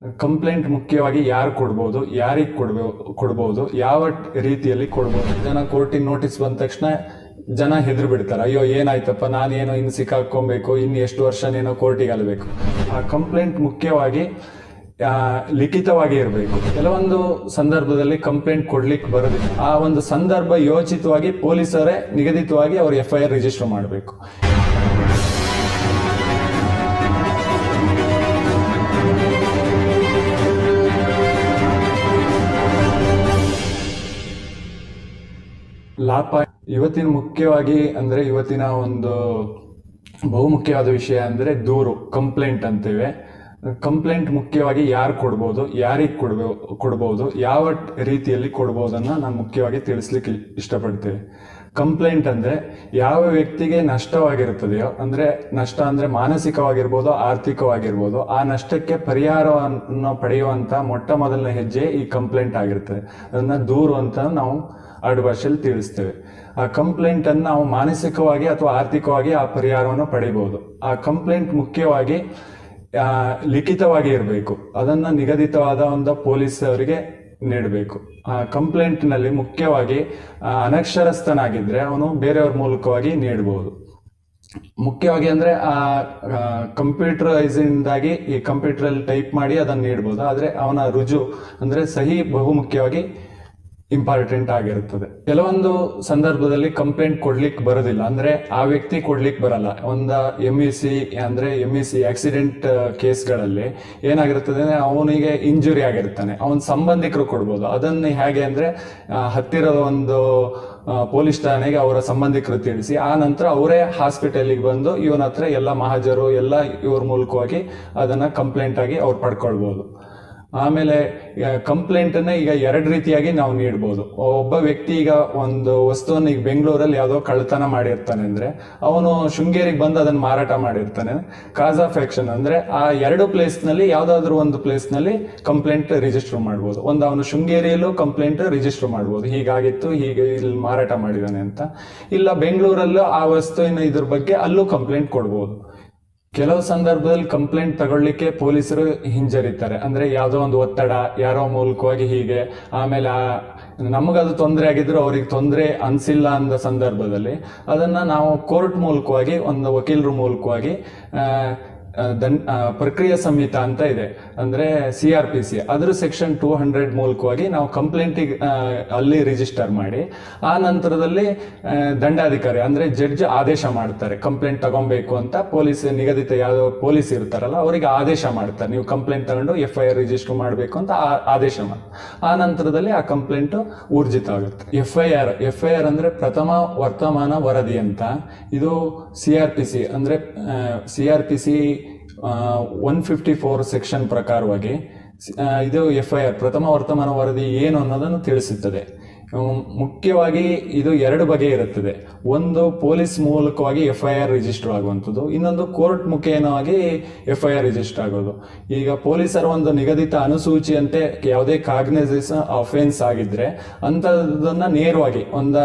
Complaint ಮುಖ್ಯವಾಗಿ ಯಾರು ಕೊಡ್ಬೋದು, ಯಾರಿಗೆ ಕೊಡ್ಬೋದು, ಯಾವ ರೀತಿಯಲ್ಲಿ ಕೊಡ್ಬೋದು. ಜನ ಕೋರ್ಟಿಗೆ ನೋಟಿಸ್ ಬಂದ ತಕ್ಷಣ ಜನ ಹೆದ್ರು ಬಿಡ್ತಾರೆ, ಅಯ್ಯೋ ಏನಾಯ್ತಪ್ಪ, ನಾನೇನೋ ಇನ್ನು ಸಿಕ್ಕಾಕೊಬೇಕು, ಇನ್ನು ಎಷ್ಟು ವರ್ಷನೇನೋ ಕೋರ್ಟಿಗೆ ಅಲ್ಬೇಕು. ಆ ಕಂಪ್ಲೇಂಟ್ ಮುಖ್ಯವಾಗಿ ಲಿಖಿತವಾಗಿ ಇರಬೇಕು. ಕೆಲವೊಂದು ಸಂದರ್ಭದಲ್ಲಿ ಕಂಪ್ಲೇಂಟ್ ಕೊಡ್ಲಿಕ್ಕೆ ಬರೋದಿಲ್ಲ. ಆ ಒಂದು ಸಂದರ್ಭ ಯೋಚಿತವಾಗಿ ಪೊಲೀಸರೇ ನಿಗದಿತವಾಗಿ ಅವರು FIR ರಿಜಿಸ್ಟರ್ ಮಾಡಬೇಕು. ಲಾಪ ಇವತ್ತಿನ ಮುಖ್ಯವಾಗಿ ಅಂದ್ರೆ ಇವತ್ತಿನ ಒಂದು ಬಹುಮುಖ್ಯವಾದ ವಿಷಯ ಅಂದ್ರೆ ದೂರು, ಕಂಪ್ಲೇಂಟ್ ಅಂತೇವೆ. ಕಂಪ್ಲೇಂಟ್ ಮುಖ್ಯವಾಗಿ ಯಾರು ಕೊಡ್ಬೋದು, ಯಾರಿಗೆ ಕೊಡ್ಬೋದು, ಯಾವ ರೀತಿಯಲ್ಲಿ ಕೊಡ್ಬೋದನ್ನ ನಾನು ಮುಖ್ಯವಾಗಿ ತಿಳಿಸ್ಲಿಕ್ಕೆ ಇಷ್ಟಪಡ್ತೇವೆ. ಕಂಪ್ಲೇಂಟ್ ಅಂದ್ರೆ ಯಾವ ವ್ಯಕ್ತಿಗೆ ನಷ್ಟವಾಗಿರುತ್ತದೆಯೋ, ಅಂದ್ರೆ ನಷ್ಟ ಅಂದ್ರೆ ಮಾನಸಿಕವಾಗಿರ್ಬೋದು, ಆರ್ಥಿಕವಾಗಿರ್ಬೋದು, ಆ ನಷ್ಟಕ್ಕೆ ಪರಿಹಾರವನ್ನು ಪಡೆಯುವಂತ ಮೊಟ್ಟ ಮೊದಲನೇ ಹೆಜ್ಜೆ ಈ ಕಂಪ್ಲೇಂಟ್ ಆಗಿರ್ತದೆ. ಅದನ್ನ ದೂರು ಅಂತ ನಾವು ಆಡು ಭಾಷೆಯಲ್ಲಿ ತಿಳಿಸ್ತೇವೆ. ಆ ಕಂಪ್ಲೇಂಟ್ ಅನ್ನು ನಾವು ಮಾನಸಿಕವಾಗಿ ಅಥವಾ ಆರ್ಥಿಕವಾಗಿ ಆ ಪರಿಹಾರವನ್ನು ಪಡಿಬಹುದು. ಆ ಕಂಪ್ಲೇಂಟ್ ಮುಖ್ಯವಾಗಿ ಲಿಖಿತವಾಗಿ ಇರಬೇಕು. ಅದನ್ನ ನಿಗದಿತವಾದ ಒಂದು ಪೊಲೀಸ್ ಅವರಿಗೆ ನೀಡಬೇಕು. ಆ ಕಂಪ್ಲೇಂಟ್ ನಲ್ಲಿ ಮುಖ್ಯವಾಗಿ ಅನಕ್ಷರಸ್ಥನಾಗಿದ್ರೆ ಅವನು ಬೇರೆಯವ್ರ ಮೂಲಕವಾಗಿ ನೀಡಬಹುದು. ಮುಖ್ಯವಾಗಿ ಅಂದ್ರೆ ಆ ಕಂಪ್ಯೂಟರೈಸಿಂದಾಗಿ ಈ ಕಂಪ್ಯೂಟರ್ ಅಲ್ಲಿ ಟೈಪ್ ಮಾಡಿ ಅದನ್ನ ನೀಡಬಹುದು. ಆದ್ರೆ ಅವನ ರುಜು ಅಂದ್ರೆ ಸಹಿ ಬಹುಮುಖ್ಯವಾಗಿ ಇಂಪಾರ್ಟೆಂಟ್ ಆಗಿರುತ್ತದೆ. ಕೆಲವೊಂದು ಸಂದರ್ಭದಲ್ಲಿ ಕಂಪ್ಲೇಂಟ್ ಕೊಡ್ಲಿಕ್ಕೆ ಬರೋದಿಲ್ಲ, ಅಂದ್ರೆ ಆ ವ್ಯಕ್ತಿ ಕೊಡ್ಲಿಕ್ಕೆ ಬರಲ್ಲ. ಒಂದು MEC ಅಂದ್ರೆ MEC ಆಕ್ಸಿಡೆಂಟ್ ಕೇಸ್ಗಳಲ್ಲಿ ಏನಾಗಿರ್ತದೆ, ಅವನಿಗೆ ಇಂಜುರಿ ಆಗಿರ್ತಾನೆ, ಅವನ ಸಂಬಂಧಿಕರು ಕೊಡ್ಬೋದು. ಅದನ್ನು ಹೇಗೆ ಅಂದ್ರೆ ಹತ್ತಿರದ ಒಂದು ಪೊಲೀಸ್ ಠಾಣೆಗೆ ಅವರ ಸಂಬಂಧಿಕರು ತಿಳಿಸಿ, ಆ ನಂತರ ಅವರೇ ಹಾಸ್ಪಿಟಲ್ಗೆ ಬಂದು ಇವನ ಹತ್ರ ಎಲ್ಲ ಮಹಾಜರು ಎಲ್ಲ ಇವ್ರ ಮೂಲಕವಾಗಿ ಅದನ್ನ ಕಂಪ್ಲೇಂಟ್ ಆಗಿ ಅವ್ರು ಪಡ್ಕೊಳ್ಬೋದು. ಆಮೇಲೆ ಕಂಪ್ಲೇಂಟ್ ಅನ್ನ ಈಗ ಎರಡು ರೀತಿಯಾಗಿ ನಾವು ನೀಡಬಹುದು. ಒಬ್ಬ ವ್ಯಕ್ತಿ ಈಗ ಒಂದು ವಸ್ತುವನ್ನು ಈಗ ಬೆಂಗಳೂರಲ್ಲಿ ಯಾವುದೋ ಕಳ್ತನ ಮಾಡಿರ್ತಾನೆ ಅಂದ್ರೆ ಅವನು ಶೃಂಗೇರಿಗೆ ಬಂದು ಅದನ್ನ ಮಾರಾಟ ಮಾಡಿರ್ತಾನೆ. ಕಾಸ್ ಆಫ್ ಆಕ್ಷನ್ ಅಂದ್ರೆ ಆ ಎರಡು ಪ್ಲೇಸ್ ನಲ್ಲಿ ಯಾವ್ದಾದ್ರು ಒಂದು ಪ್ಲೇಸ್ ನಲ್ಲಿ ಕಂಪ್ಲೇಂಟ್ ರಿಜಿಸ್ಟರ್ ಮಾಡಬಹುದು. ಒಂದು ಅವನು ಶೃಂಗೇರಿಯಲ್ಲೂ ಕಂಪ್ಲೇಂಟ್ ರಿಜಿಸ್ಟರ್ ಮಾಡಬಹುದು, ಹೀಗಾಗಿತ್ತು, ಹೀಗೆ ಇಲ್ಲಿ ಮಾರಾಟ ಮಾಡಿದಾನೆ ಅಂತ. ಇಲ್ಲ ಬೆಂಗಳೂರಲ್ಲೂ ಆ ವಸ್ತುವಿನ ಇದ್ರ ಬಗ್ಗೆ ಅಲ್ಲೂ ಕಂಪ್ಲೇಂಟ್ ಕೊಡ್ಬೋದು. ಕೆಲವು ಸಂದರ್ಭದಲ್ಲಿ ಕಂಪ್ಲೇಂಟ್ ತಗೊಳ್ಳಿಕ್ಕೆ ಪೊಲೀಸರು ಹಿಂಜರಿತಾರೆ, ಅಂದ್ರೆ ಯಾವುದೋ ಒಂದು ಒತ್ತಡ ಯಾರೋ ಮೂಲಕವಾಗಿ ಹೀಗೆ. ಆಮೇಲೆ ನಮಗದು ತೊಂದರೆ ಆಗಿದ್ರು ಅವ್ರಿಗೆ ತೊಂದರೆ ಅನ್ಸಿಲ್ಲ ಅಂದ ಸಂದರ್ಭದಲ್ಲಿ ಅದನ್ನ ನಾವು ಕೋರ್ಟ್ ಮೂಲಕವಾಗಿ ಒಂದು ವಕೀಲರ ಮೂಲಕವಾಗಿ ಪ್ರಕ್ರಿಯೆ ಸಂಹಿತ ಅಂತ ಇದೆ, ಅಂದ್ರೆ CRPC, ಅದ್ರ ಸೆಕ್ಷನ್ 200 ಮೂಲಕವಾಗಿ ನಾವು ಕಂಪ್ಲೇಂಟಿಗೆ ಅಲ್ಲಿ ರಿಜಿಸ್ಟರ್ ಮಾಡಿ ಆ ನಂತರದಲ್ಲಿ ದಂಡಾಧಿಕಾರಿ ಅಂದ್ರೆ ಜಡ್ಜ್ ಆದೇಶ ಮಾಡ್ತಾರೆ ಕಂಪ್ಲೇಂಟ್ ತಗೊಬೇಕು ಅಂತ. ಪೊಲೀಸ್ ನಿಗದಿತ ಯಾವ ಪೊಲೀಸ್ ಇರ್ತಾರಲ್ಲ ಅವರಿಗೆ ಆದೇಶ ಮಾಡ್ತಾರೆ, ನೀವು ಕಂಪ್ಲೇಂಟ್ ತಗೊಂಡು FIR ರಿಜಿಸ್ಟರ್ ಮಾಡಬೇಕು ಅಂತ ಆದೇಶ ಮಾಡ್ತಾರೆ. ಆ ನಂತರದಲ್ಲಿ ಆ ಕಂಪ್ಲೇಂಟ್ ಊರ್ಜಿತ ಆಗುತ್ತೆ. FIR ಅಂದ್ರೆ ಪ್ರಥಮ ವರ್ತಮಾನ ವರದಿ ಅಂತ. ಇದು CRPC ಅಂದ್ರೆ CRPC 154 ಸೆಕ್ಷನ್ ಪ್ರಕಾರವಾಗಿ ಇದು FIR ಪ್ರಥಮ ವರ್ತಮಾನ ವರದಿ ಏನು ಅನ್ನೋದನ್ನು ತಿಳಿಸುತ್ತದೆ. ಮುಖ್ಯವಾಗಿ ಇದು ಎರಡು ಬಗೆ ಇರುತ್ತದೆ. ಒಂದು ಪೊಲೀಸ್ ಮೂಲಕವಾಗಿ FIR ರಿಜಿಸ್ಟರ್ ಆಗುವಂಥದ್ದು, ಇನ್ನೊಂದು ಕೋರ್ಟ್ ಮುಖೇನವಾಗಿ FIR ರಿಜಿಸ್ಟರ್ ಆಗೋದು. ಈಗ ಪೊಲೀಸರ ಒಂದು ನಿಗದಿತ ಅನುಸೂಚಿಯಂತೆ ಯಾವುದೇ ಕಾಗ್ನೈಸೇಷನ್ ಅಫೆನ್ಸ್ ಆಗಿದ್ರೆ ಅಂಥದನ್ನ ನೇರವಾಗಿ ಒಂದು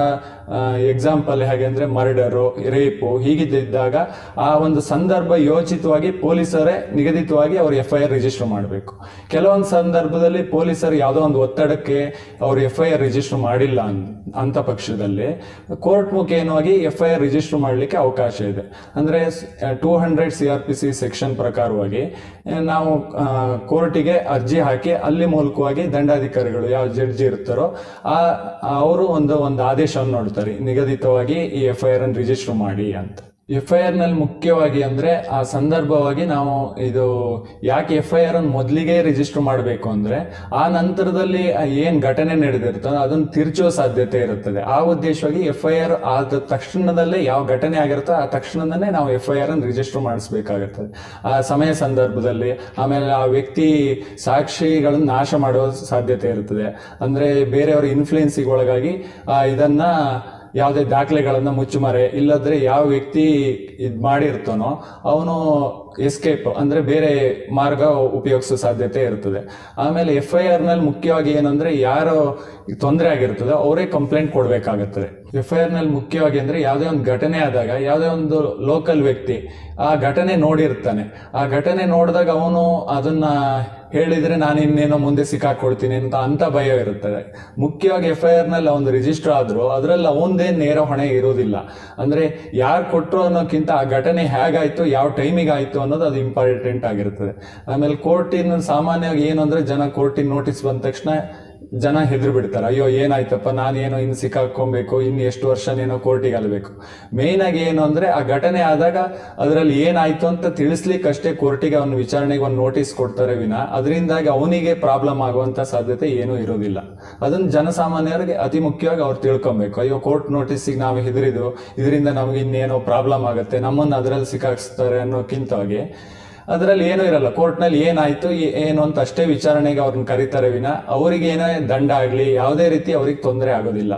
ಎಕ್ಸಾಂಪಲ್ ಹೇಗೆ ಅಂದ್ರೆ ಮರ್ಡರು, ರೇಪು ಹೀಗಿದ್ದಾಗ ಆ ಒಂದು ಸಂದರ್ಭ ಯೋಚಿತವಾಗಿ ಪೊಲೀಸರೇ ನಿಗದಿತವಾಗಿ ಅವರು FIR ರಿಜಿಸ್ಟರ್ ಮಾಡಬೇಕು. ಕೆಲವೊಂದು ಸಂದರ್ಭದಲ್ಲಿ ಪೊಲೀಸರು ಯಾವುದೋ ಒಂದು ಒತ್ತಡಕ್ಕೆ ಅವರು FIR ರಿಜಿಸ್ಟರ್ ಮಾಡಿಲ್ಲ ಅಂತ ಪಕ್ಷದಲ್ಲಿ ಕೋರ್ಟ್ ಮುಖೇನವಾಗಿ FIR ರಿಜಿಸ್ಟರ್ ಮಾಡಲಿಕ್ಕೆ ಅವಕಾಶ ಇದೆ. ಅಂದ್ರೆ 200 CRPC ಸೆಕ್ಷನ್ ಪ್ರಕಾರವಾಗಿ ನಾವು ಕೋರ್ಟಿಗೆ ಅರ್ಜಿ ಹಾಕಿ ಅಲ್ಲಿ ಮೂಲಕವಾಗಿ ದಂಡಾಧಿಕಾರಿಗಳು ಯಾವ ಜಡ್ಜಿ ಇರ್ತಾರೋ ಅವರು ಒಂದು ಆದೇಶವನ್ನು ನೋಡ್ತಾರೆ, ನಿಗದಿತವಾಗಿ ಈ FIR ಅನ್ನು ರಿಜಿಸ್ಟರ್ ಮಾಡಿ ಅಂತ. FIR ನಲ್ಲಿ ಮುಖ್ಯವಾಗಿ ಅಂದ್ರೆ ಆ ಸಂದರ್ಭವಾಗಿ ನಾವು ಇದು ಯಾಕೆ FIR ಅನ್ನು ಮೊದಲಿಗೆ ರಿಜಿಸ್ಟರ್ ಮಾಡಬೇಕು ಅಂದ್ರೆ ಆ ನಂತರದಲ್ಲಿ ಏನ್ ಘಟನೆ ನಡೆದಿರ್ತದೆ ಅದನ್ನು ತಿರ್ಚುವ ಸಾಧ್ಯತೆ ಇರುತ್ತದೆ. ಆ ಉದ್ದೇಶವಾಗಿ FIR ಆದ ತಕ್ಷಣದಲ್ಲೇ ಯಾವ ಘಟನೆ ಆಗಿರುತ್ತೋ ಆ ತಕ್ಷಣದಲ್ಲೇ ನಾವು FIR ಅನ್ನು ರಿಜಿಸ್ಟರ್ ಮಾಡಿಸ್ಬೇಕಾಗುತ್ತದೆ ಆ ಸಮಯ ಸಂದರ್ಭದಲ್ಲಿ. ಆಮೇಲೆ ಆ ವ್ಯಕ್ತಿ ಸಾಕ್ಷಿಗಳನ್ನು ನಾಶ ಮಾಡುವ ಸಾಧ್ಯತೆ ಇರುತ್ತದೆ, ಅಂದ್ರೆ ಬೇರೆಯವರ ಇನ್ಫ್ಲೂಯೆನ್ಸಿಗೆ ಒಳಗಾಗಿ ಇದನ್ನ ಯಾವುದೇ ದಾಖಲೆಗಳನ್ನ ಮುಚ್ಚುಮರೆ ಇಲ್ಲದ್ರೆ ಯಾವ ವ್ಯಕ್ತಿ ಮಾಡಿರ್ತಾನೋ ಅವನು ಎಸ್ಕೇಪ್ ಅಂದ್ರೆ ಬೇರೆ ಮಾರ್ಗ ಉಪಯೋಗಿಸೋ ಸಾಧ್ಯತೆ ಇರ್ತದೆ. ಆಮೇಲೆ FIR ನಲ್ಲಿ ಮುಖ್ಯವಾಗಿ ಏನಂದ್ರೆ ಯಾರು ತೊಂದರೆ ಆಗಿರ್ತದೆ ಅವರೇ ಕಂಪ್ಲೇಂಟ್ ಕೊಡ್ಬೇಕಾಗುತ್ತದೆ. FIR ನಲ್ಲಿ ಮುಖ್ಯವಾಗಿ ಅಂದ್ರೆ ಯಾವುದೇ ಒಂದು ಘಟನೆ ಆದಾಗ ಯಾವುದೇ ಒಂದು ಲೋಕಲ್ ವ್ಯಕ್ತಿ ಆ ಘಟನೆ ನೋಡಿರ್ತಾನೆ. ಆ ಘಟನೆ ನೋಡಿದಾಗ ಅವನು ಅದನ್ನ ಹೇಳಿದ್ರೆ ನಾನು ಇನ್ನೇನೋ ಮುಂದೆ ಸಿಕ್ಕಾಕೊಳ್ತೀನಿ ಅಂತ ಭಯ ಇರುತ್ತದೆ. ಮುಖ್ಯವಾಗಿ FIR ನಲ್ಲಿ ಒಂದು ರಿಜಿಸ್ಟರ್ ಆದ್ರೂ ಅದ್ರಲ್ಲಿ ಅವಂದೇ ನೇರ ಹೊಣೆ ಇರೋದಿಲ್ಲ. ಅಂದ್ರೆ ಯಾರು ಕೊಟ್ಟರು ಅನ್ನೋಕ್ಕಿಂತ ಆ ಘಟನೆ ಹೇಗಾಯ್ತು, ಯಾವ ಟೈಮಿಗೆ ಆಯ್ತು ಅನ್ನೋದು ಅದು ಇಂಪಾರ್ಟೆಂಟ್ ಆಗಿರ್ತದೆ. ಆಮೇಲೆ ಕೋರ್ಟಿನ ಸಾಮಾನ್ಯವಾಗಿ ಏನು ಅಂದ್ರೆ ಜನ ಕೋರ್ಟಿನ ನೋಟಿಸ್ ಬಂದ ತಕ್ಷಣ ಜನ ಹೆದ್ರು ಬಿಡ್ತಾರೆ, ಅಯ್ಯೋ ಏನಾಯ್ತಪ್ಪ, ನಾನೇನೋ ಇನ್ನು ಸಿಕ್ಕಾಕೊಬೇಕು, ಇನ್ನು ಎಷ್ಟು ವರ್ಷನೇನೋ ಕೋರ್ಟಿಗೆ ಅಲ್ಬೇಕು. ಮೇನ್ ಆಗಿ ಏನು ಅಂದ್ರೆ ಆ ಘಟನೆ ಆದಾಗ ಅದರಲ್ಲಿ ಏನಾಯ್ತು ಅಂತ ತಿಳಿಸ್ಲಿಕ್ಕಷ್ಟೇ ಕೋರ್ಟಿಗೆ ಅವನ ವಿಚಾರಣೆಗೆ ಒಂದು ನೋಟಿಸ್ ಕೊಡ್ತಾರೆ ವಿನ ಅದರಿಂದಾಗಿ ಅವನಿಗೆ ಪ್ರಾಬ್ಲಮ್ ಆಗುವಂತ ಸಾಧ್ಯತೆ ಏನೂ ಇರೋದಿಲ್ಲ. ಅದನ್ನ ಜನಸಾಮಾನ್ಯರಿಗೆ ಅತಿ ಮುಖ್ಯವಾಗಿ ಅವ್ರು ತಿಳ್ಕೊಬೇಕು. ಅಯ್ಯೋ ಕೋರ್ಟ್ ನೋಟಿಸಿಗೆ ನಾವು ಹೆದರಿದ್ರು, ಇದರಿಂದ ನಮ್ಗೆ ಇನ್ನೇನೋ ಪ್ರಾಬ್ಲಮ್ ಆಗುತ್ತೆ, ನಮ್ಮನ್ನು ಅದರಲ್ಲಿ ಸಿಕ್ಕಾಕ್ಸ್ತಾರೆ ಅನ್ನೋಕ್ಕಿಂತವಾಗಿ ಅದರಲ್ಲಿ ಏನೂ ಇರಲ್ಲ. ಕೋರ್ಟ್ನಲ್ಲಿ ಏನಾಯ್ತು ಏನು ಅಂತ ಅಷ್ಟೇ ವಿಚಾರಣೆಗೆ ಅವ್ರನ್ನ ಕರೀತಾರೆ ವಿನ ಅವರಿಗೆ ಏನೇ ದಂಡ ಆಗಲಿ ಯಾವುದೇ ರೀತಿ ಅವ್ರಿಗೆ ತೊಂದರೆ ಆಗೋದಿಲ್ಲ.